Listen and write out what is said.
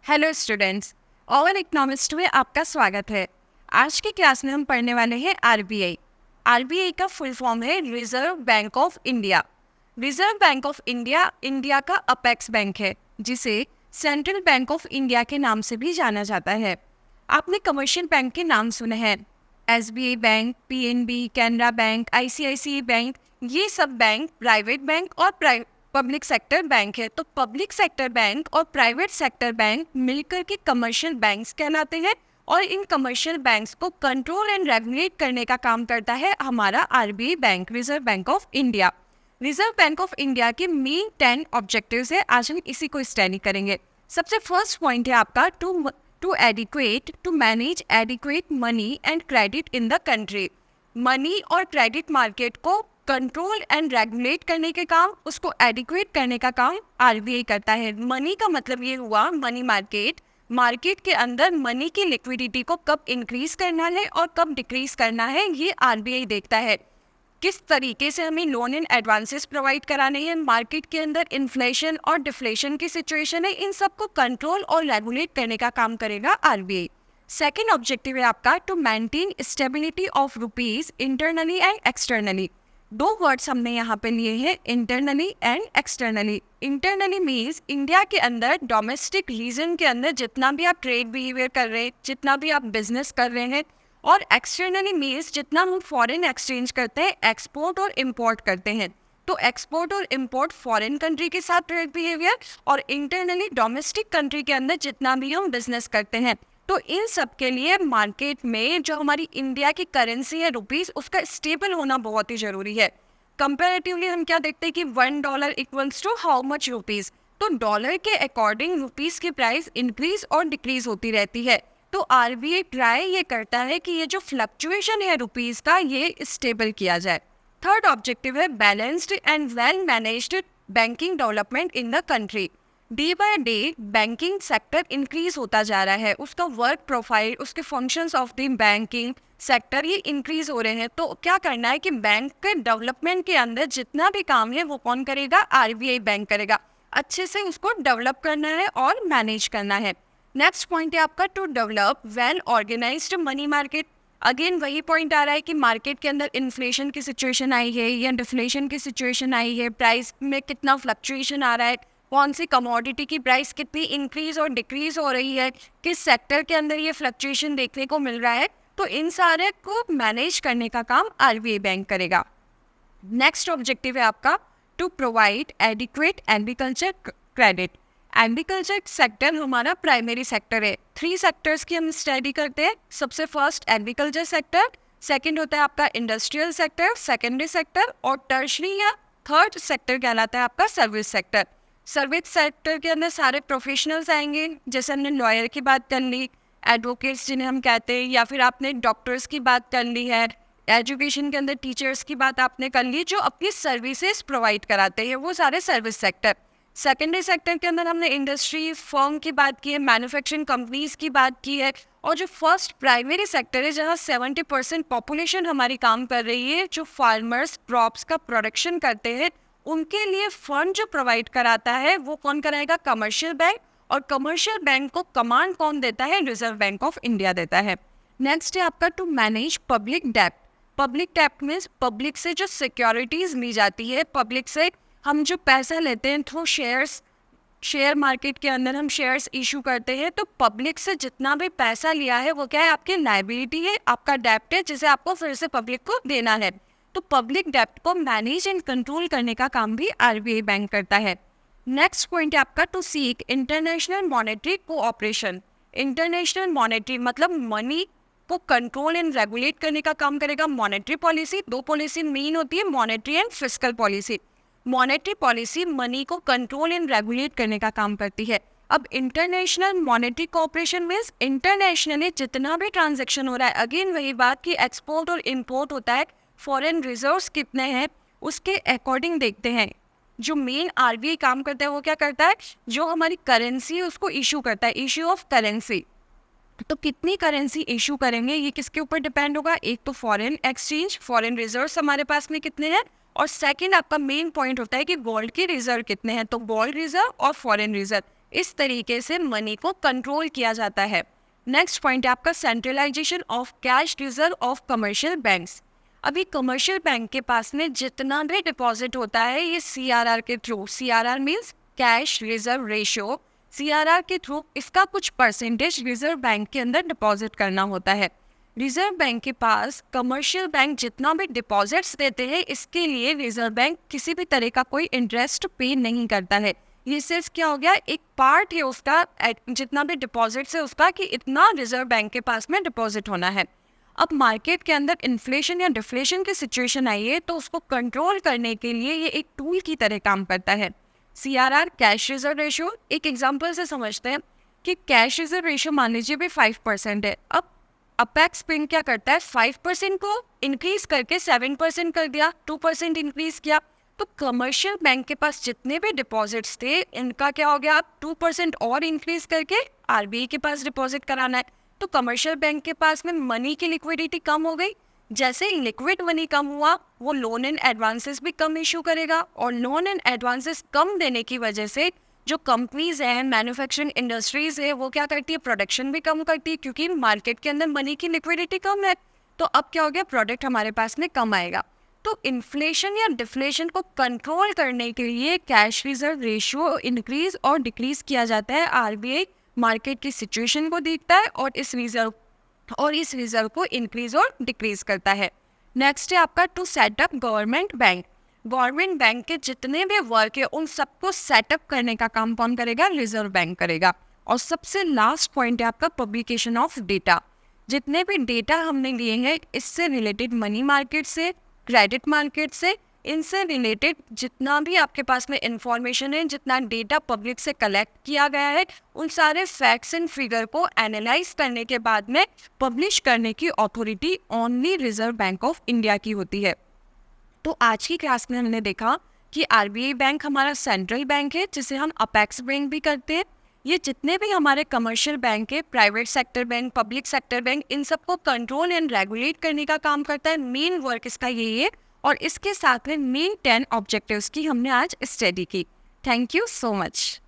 Hello students, all economist में आपका स्वागत है। आज की क्लास में हम पढ़ने वाले हैं आरबीआई। आरबीआई का फुल फॉर्म है reserve bank of India. Reserve bank of India India का अपेक्स बैंक है, जिसे सेंट्रल बैंक ऑफ इंडिया के नाम से भी जाना जाता है। आपने कमर्शियल बैंक के नाम सुने हैं, SBI bank, PNB, Canara bank, ICICI bank. ये सब बैंक प्राइवेट बैंक और पब्लिक सेक्टर बैंक है। तो पब्लिक सेक्टर बैंक और प्राइवेट सेक्टर बैंक मिलकर के कमर्शियल बैंक्स कहलाते हैं, और इन कमर्शियल बैंक्स को कंट्रोल एंड रेगुलेट करने का काम करता है हमारा RBI bank, reserve bank of India. Reserve bank of India के मेन 10 ऑब्जेक्टिव्स है, आज हम इसी को स्टडी करेंगे। सबसे फर्स्ट पॉइंट है आपका to manage adequate money and credit in the country. Money और क्रेडिट मार्केट को कंट्रोल एंड रेगुलेट करने के काम, उसको एडिक्वेट करने का काम आरबीआई करता है। मनी का मतलब ये हुआ मनी मार्केट। मार्केट के अंदर मनी की लिक्विडिटी को कब इंक्रीज करना है और कब डिक्रीज करना है, ये आरबीआई देखता है। किस तरीके से हमें लोन एंड एडवांसेस प्रोवाइड कराने हैं, मार्केट के अंदर इन्फ्लेशन और डिफ्लेशन की सिचुएशन है, इन सबको कंट्रोल और रेगुलेट करने का काम करेगा आरबीआई। सेकेंड ऑब्जेक्टिव है आपका to maintain stability of rupees internally and externally. दो वर्ड्स हमने यहाँ पे लिए हैं, internally and externally. Internally means India के अंदर डोमेस्टिक रीजन के अंदर जितना भी आप ट्रेड बिहेवियर कर रहे हैं, जितना भी आप बिजनेस कर रहे हैं, और एक्सटर्नली मीन्स जितना हम फॉरेन एक्सचेंज करते हैं, एक्सपोर्ट और इम्पोर्ट करते हैं। तो एक्सपोर्ट और इम्पोर्ट फॉरेन कंट्री के साथ ट्रेड बिहेवियर, और इंटरनली डोमेस्टिक कंट्री के अंदर जितना भी हम बिजनेस करते हैं। तो इन सब के लिए मार्केट में जो हमारी इंडिया की करेंसी है रुपीस, उसका स्टेबल होना बहुत ही जरूरी है। कंपैरेटिवली हम क्या देखते हैं कि $1 equals to how much rupees. तो डॉलर के अकॉर्डिंग रुपीस की प्राइस इंक्रीज और डिक्रीज होती रहती है। तो आरबीआई ट्राई ये करता है कि ये जो फ्लक्चुएशन है रुपीस का, ये स्टेबल किया जाए। थर्ड ऑब्जेक्टिव है balanced and well managed banking development in the country. Day by day banking sector increase होता जा रहा है, उसका वर्क प्रोफाइल, उसके functions of the banking sector ये इंक्रीज हो रहे हैं। तो क्या करना है कि बैंक के डेवलपमेंट के अंदर जितना भी काम है वो कौन करेगा, आरबीआई बैंक करेगा। अच्छे से उसको डेवलप करना है और मैनेज करना है। नेक्स्ट पॉइंट है आपका to develop well organised money market. Again वही पॉइंट आ रहा है कि मार्केट के अंदर इन्फ्लेशन की सिचुएशन आई है या डिफ्लेशन की सिचुएशन आई है, प्राइस में कितना फ्लक्चुएशन आ रहा है, कौन सी कमोडिटी की प्राइस कितनी इंक्रीज और डिक्रीज हो रही है, किस सेक्टर के अंदर ये फ्लक्चुएशन देखने को मिल रहा है। तो इन सारे को मैनेज करने का काम आरबीआई बैंक करेगा। नेक्स्ट ऑब्जेक्टिव है आपका to provide adequate agriculture credit. Agriculture sector हमारा प्राइमरी सेक्टर है। 3 सेक्टर्स की हम स्टडी करते हैं। सबसे फर्स्ट एग्रीकल्चर सेक्टर, सेकंड होता है आपका इंडस्ट्रियल सेक्टर, सेकेंडरी सेक्टर, और टर्शरी या थर्ड सेक्टर कहलाता है आपका सर्विस सेक्टर। सर्विस सेक्टर के अंदर सारे प्रोफेशनल्स आएंगे, जैसे हमने लॉयर की बात कर ली, एडवोकेट्स जिन्हें हम कहते हैं, या फिर आपने डॉक्टर्स की बात कर ली है, एजुकेशन के अंदर टीचर्स की बात आपने कर ली, जो अपनी सर्विसेज प्रोवाइड कराते हैं, वो सारे सर्विस सेक्टर। सेकेंडरी सेक्टर के अंदर हमने इंडस्ट्री फर्म की बात की है, मैन्युफैक्चरिंग कंपनीज की बात की है, और जो फर्स्ट प्राइमरी सेक्टर है जहाँ 70% पॉपुलेशन हमारी काम कर रही है, जो फार्मर्स क्रॉप्स का प्रोडक्शन करते हैं, उनके लिए फंड जो प्रोवाइड कराता है वो कौन कराएगा, कमर्शियल बैंक। और कमर्शियल बैंक को कमांड कौन देता है, रिजर्व बैंक ऑफ इंडिया देता है। नेक्स्ट है आपका to manage public dept. Public dept means public से जो सिक्योरिटीज ली जाती है, पब्लिक से हम जो पैसा लेते हैं थ्रू शेयर्स, शेयर मार्केट के अंदर हम शेयर्स इशू करते हैं, तो पब्लिक से जितना भी पैसा लिया है वो क्या है, आपकी लायबिलिटी है, आपका डेप्ट है, जिसे आपको फिर से पब्लिक को देना है। तो पब्लिक डेप्ट को मैनेज एंड कंट्रोल करने का काम भी आरबीआई बैंक करता है। नेक्स्ट पॉइंट है आपका to seek international monetary cooperation. International monetary मतलब मनी को कंट्रोल एंड रेगुलेट करने का काम करेगा मॉनेटरी पॉलिसी। 2 पॉलिसी मेन होती है, monetary and fiscal policy. Monetary policy money को कंट्रोल एंड रेगुलेट करने का काम करती है। अब international monetary cooperation means internationally जितना भी ट्रांजेक्शन हो रहा है, अगेन वही बात कि एक्सपोर्ट और इम्पोर्ट होता है, फॉरेन रिजर्व्स कितने हैं उसके अकॉर्डिंग देखते हैं। जो मेन आरबीआई काम करता है वो क्या करता है, जो हमारी करेंसी है उसको इशू करता है, इशू ऑफ करेंसी। तो कितनी करेंसी इशू करेंगे ये किसके ऊपर डिपेंड होगा, एक तो फॉरेन एक्सचेंज, फॉरेन रिजर्व्स हमारे पास में कितने हैं, और सेकंड आपका मेन पॉइंट होता है कि गोल्ड के रिजर्व कितने हैं। तो गोल्ड रिजर्व और फॉरेन रिजर्व इस तरीके से मनी को कंट्रोल किया जाता है। नेक्स्ट पॉइंट है आपका centralisation of cash reserve of commercial banks. अभी कमर्शियल बैंक के पास में जितना भी डिपॉजिट होता है ये CRR के through, CRR means cash reserve ratio, CRR के थ्रू इसका कुछ परसेंटेज रिजर्व बैंक के अंदर डिपॉजिट करना होता है। रिजर्व बैंक के पास कमर्शियल बैंक जितना भी डिपॉजिट्स देते हैं इसके लिए रिजर्व बैंक किसी भी तरह का कोई इंटरेस्ट पे नहीं करता है। ये सिर्फ क्या हो गया, एक पार्ट है उसका, जितना भी डिपॉजिट्स है उसका, कि इतना रिजर्व बैंक के पास में डिपॉजिट होना है। अब मार्केट के अंदर इन्फ्लेशन या डिफ्लेशन की सिचुएशन आई है तो उसको कंट्रोल करने के लिए ये एक टूल की तरह काम करता है। CRR कैश रिजर्व रेशियो, एक एग्जांपल से समझते हैं कि कैश रिजर्व रेशियो मान लीजिए भी 5% है। अब अपेक्स बैंक क्या करता है, 5% को इंक्रीज करके 7% कर दिया, 2% इंक्रीज किया। तो कमर्शियल बैंक के पास जितने भी डिपॉजिट्स थे इनका क्या हो गया, अब 2% और इंक्रीज करके RBI के पास डिपॉजिट कराना है। तो कमर्शियल बैंक के पास में मनी की लिक्विडिटी कम हो गई। जैसे ही लिक्विड मनी कम हुआ वो लोन एंड एडवांसेस भी कम इशू करेगा, और लोन एंड एडवांसेस कम देने की वजह से जो कंपनीज हैं, मैन्युफैक्चरिंग इंडस्ट्रीज है, वो क्या करती है, प्रोडक्शन भी कम करती है, क्योंकि मार्केट के अंदर मनी की लिक्विडिटी कम है। तो अब क्या हो गया, प्रोडक्ट हमारे पास में कम आएगा। तो इन्फ्लेशन या डिफ्लेशन को कंट्रोल करने के लिए कैश रिजर्व रेशियो इंक्रीज और डिक्रीज किया जाता है। RBI मार्केट की सिचुएशन को देखता है और इस रिजर्व को इंक्रीज और डिक्रीज करता है। नेक्स्ट है आपका to set up government bank. Government bank के जितने भी वर्क है उन सबको सेटअप करने का काम कौन करेगा, रिजर्व बैंक करेगा। और सबसे लास्ट पॉइंट है आपका पब्लिकेशन ऑफ डेटा। जितने भी डेटा हमने लिए हैं इससे रिलेटेड, मनी मार्केट से, क्रेडिट मार्केट से, इनसे रिलेटेड जितना भी आपके पास में इंफॉर्मेशन है, जितना डेटा पब्लिक से कलेक्ट किया गया है, उन सारे फैक्ट्स एंड फिगर को एनालाइज करने के बाद में पब्लिश करने की authority only reserve bank of India की होती है। तो आज की क्लास में हमने देखा कि RBI बैंक हमारा सेंट्रल बैंक है जिसे हम अपेक्स बैंक भी करते हैं। ये जितने भी हमारे कमर्शियल बैंक है, private sector bank, public sector bank, इन सबको कंट्रोल एंड रेगुलेट करने का काम करता है। मेन वर्क इसका यही है, और इसके साथ में मेन 10 ऑब्जेक्टिव्स की हमने आज स्टडी की। Thank you so much.